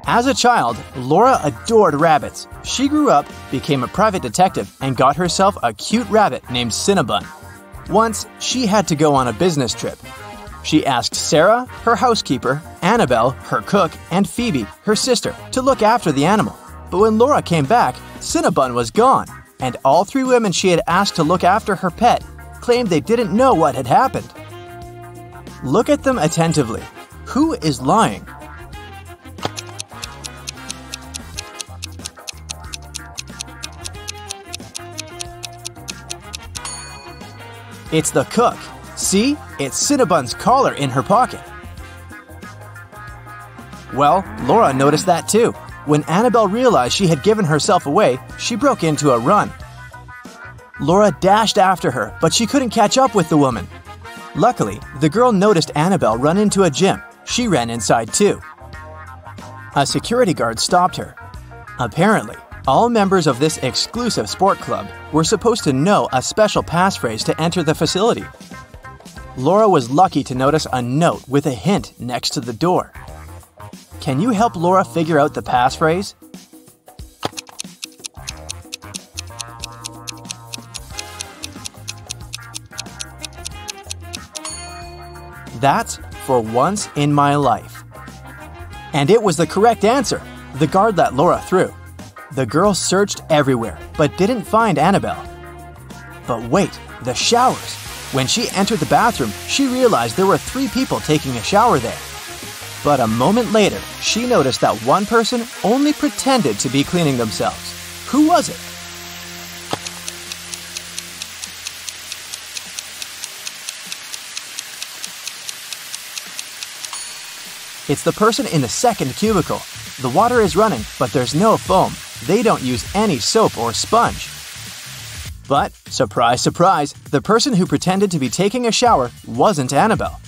As a child, Laura adored rabbits. She grew up, became a private detective, and got herself a cute rabbit named Cinnabon. Once, she had to go on a business trip. She asked Sarah, her housekeeper, Annabelle, her cook, and Phoebe, her sister, to look after the animal. But when Laura came back, Cinnabon was gone, and all three women she had asked to look after her pet claimed they didn't know what had happened. Look at them attentively. Who is lying? It's the cook. See, it's Cinnabon's collar in her pocket. Well, Laura noticed that too. When Annabelle realized she had given herself away, she broke into a run. Laura dashed after her, but she couldn't catch up with the woman. Luckily, the girl noticed Annabelle run into a gym. She ran inside too. A security guard stopped her. Apparently, all members of this exclusive sport club were supposed to know a special passphrase to enter the facility. Laura was lucky to notice a note with a hint next to the door. Can you help Laura figure out the passphrase? That's "for once in my life." And it was the correct answer. The guard let Laura through. The girl searched everywhere, but didn't find Annabelle. But wait, the showers. When she entered the bathroom, she realized there were 3 people taking a shower there. But a moment later, she noticed that one person only pretended to be cleaning themselves. Who was it? It's the person in the second cubicle. The water is running, but there's no foam. They don't use any soap or sponge. But, surprise, surprise, the person who pretended to be taking a shower wasn't Annabelle.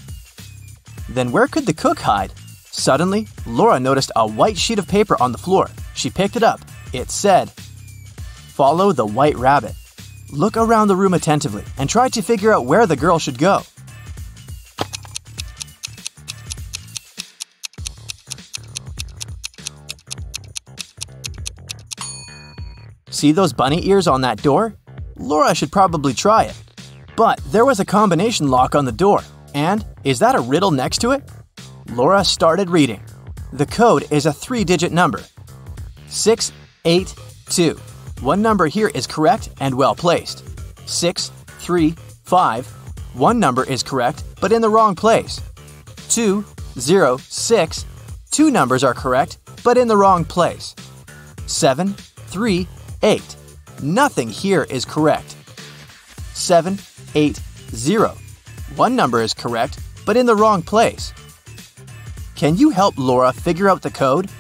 Then where could the cook hide? Suddenly, Laura noticed a white sheet of paper on the floor. She picked it up. It said, "Follow the white rabbit." Look around the room attentively and try to figure out where the girl should go. See those bunny ears on that door? Laura should probably try it. But there was a combination lock on the door. And is that a riddle next to it? Laura started reading. The code is a 3-digit number. 682. One number here is correct and well placed. 635. One number is correct but in the wrong place. 206. 2 numbers are correct but in the wrong place. 738. Nothing here is correct. 780. One number is correct, but in the wrong place. Can you help Laura figure out the code?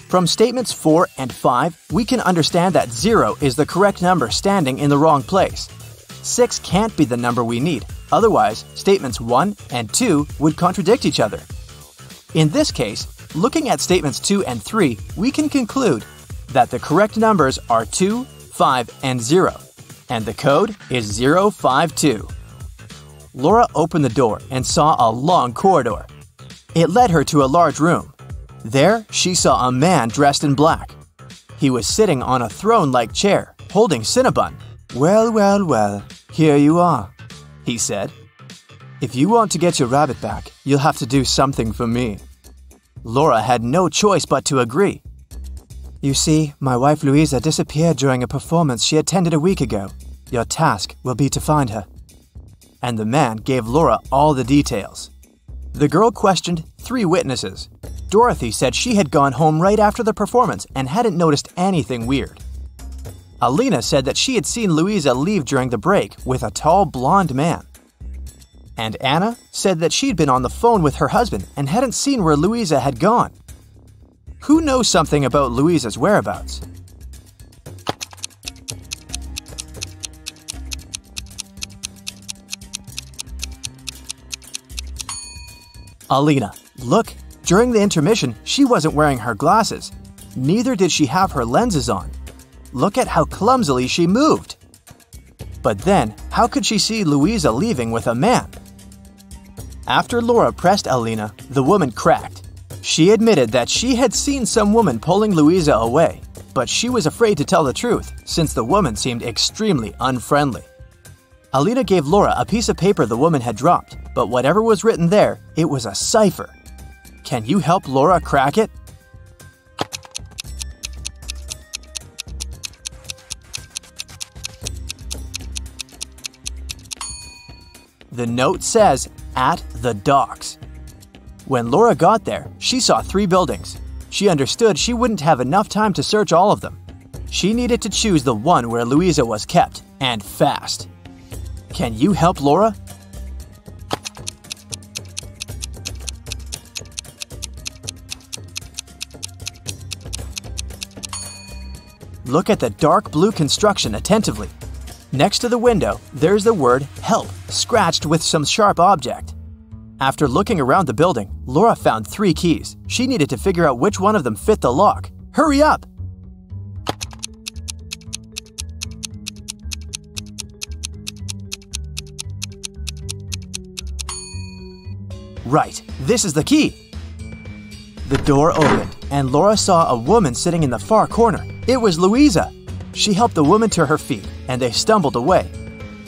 From statements 4 and 5, we can understand that 0 is the correct number standing in the wrong place. 6 can't be the number we need. Otherwise, statements 1 and 2 would contradict each other. In this case, looking at statements 2 and 3, we can conclude that the correct numbers are 2, 5, and 0, and the code is 052. Laura opened the door and saw a long corridor. It led her to a large room. There, she saw a man dressed in black. He was sitting on a throne-like chair, holding Cinnabon. "Well, well, well, here you are," he said. "If you want to get your rabbit back, you'll have to do something for me." Laura had no choice but to agree. "You see, my wife Louisa disappeared during a performance she attended a week ago. Your task will be to find her." And the man gave Laura all the details. The girl questioned 3 witnesses. Dorothy said she had gone home right after the performance and hadn't noticed anything weird. Alina said that she had seen Louisa leave during the break with a tall blonde man. And Anna said that she'd been on the phone with her husband and hadn't seen where Louisa had gone. Who knows something about Louisa's whereabouts? Alina. Look, during the intermission, she wasn't wearing her glasses. Neither did she have her lenses on. Look at how clumsily she moved. But then, how could she see Louisa leaving with a man? After Laura pressed Alina, the woman cracked. She admitted that she had seen some woman pulling Louisa away, but she was afraid to tell the truth since the woman seemed extremely unfriendly. Alina gave Laura a piece of paper the woman had dropped, but whatever was written there, it was a cipher. Can you help Laura crack it? The note says, "At the docks." When Laura got there, she saw 3 buildings. She understood she wouldn't have enough time to search all of them. She needed to choose the one where Louisa was kept, and fast. Can you help Laura? Look at the dark blue construction attentively. Next to the window, there's the word "help" scratched with some sharp object. After looking around the building, Laura found 3 keys. She needed to figure out which one of them fit the lock. Hurry up! Right, this is the key! The door opened, and Laura saw a woman sitting in the far corner. It was Louisa! She helped the woman to her feet, and they stumbled away.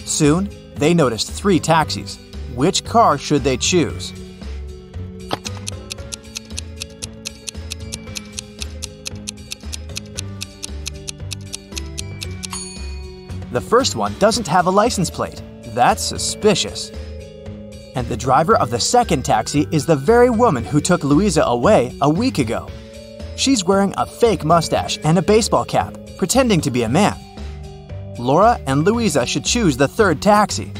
Soon, they noticed 3 taxis. Which car should they choose? The first one doesn't have a license plate. That's suspicious. And the driver of the second taxi is the very woman who took Louisa away a week ago. She's wearing a fake mustache and a baseball cap, pretending to be a man. Laura and Louisa should choose the third taxi.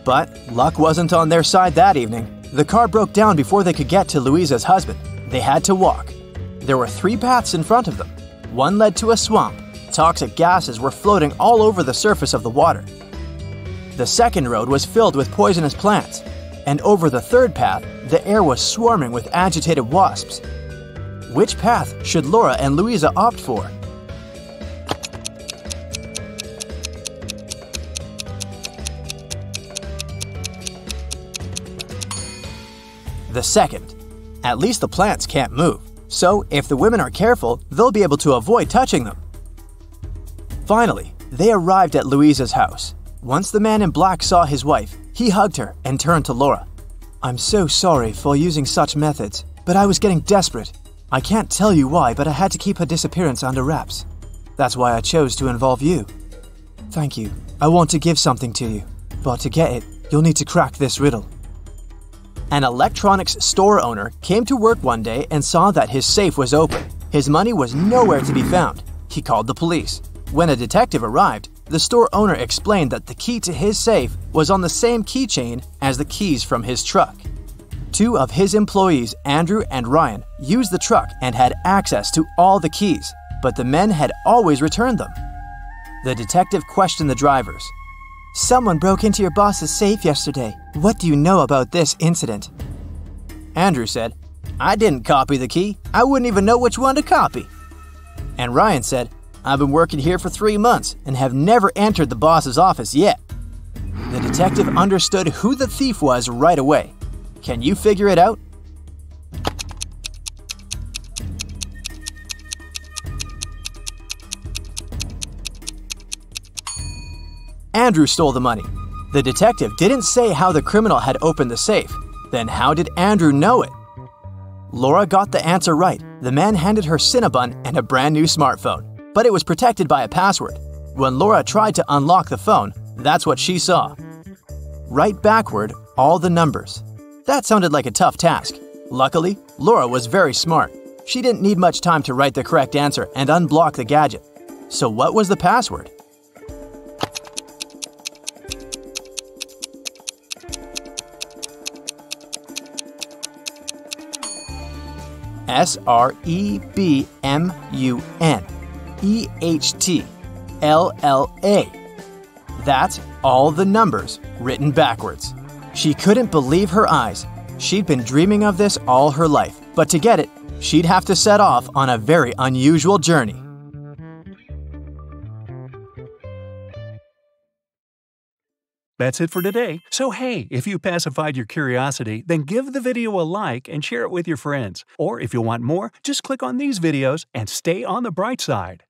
But luck wasn't on their side that evening. The car broke down before they could get to Louisa's husband. They had to walk. There were 3 paths in front of them. One led to a swamp. Toxic gases were floating all over the surface of the water. The second road was filled with poisonous plants. And over the third path, the air was swarming with agitated wasps. Which path should Laura and Louisa opt for? The second. At least the plants can't move, so if the women are careful, they'll be able to avoid touching them. Finally, they arrived at Louisa's house. Once the man in black saw his wife, he hugged her and turned to Laura. "I'm so sorry for using such methods, but I was getting desperate. I can't tell you why, but I had to keep her disappearance under wraps. That's why I chose to involve you. Thank you. I want to give something to you, but to get it, you'll need to crack this riddle." An electronics store owner came to work one day and saw that his safe was open. His money was nowhere to be found. He called the police. When a detective arrived, the store owner explained that the key to his safe was on the same keychain as the keys from his truck. 2 of his employees, Andrew and Ryan, used the truck and had access to all the keys, but the men had always returned them. The detective questioned the drivers. "Someone broke into your boss's safe yesterday. What do you know about this incident?" Andrew said, "I didn't copy the key. I wouldn't even know which one to copy." And Ryan said, "I've been working here for 3 months and have never entered the boss's office yet." The detective understood who the thief was right away. Can you figure it out? Andrew stole the money. The detective didn't say how the criminal had opened the safe. Then how did Andrew know it? Laura got the answer right. The man handed her Cinnabon and a brand new smartphone, but it was protected by a password. When Laura tried to unlock the phone, that's what she saw. Write backward all the numbers. That sounded like a tough task. Luckily, Laura was very smart. She didn't need much time to write the correct answer and unblock the gadget. So what was the password? SREBMUNEHTLLA. That's all the numbers written backwards. She couldn't believe her eyes. She'd been dreaming of this all her life, but to get it, she'd have to set off on a very unusual journey. That's it for today. So hey, if you pacified your curiosity, then give the video a like and share it with your friends. Or if you want more, just click on these videos and stay on the bright side.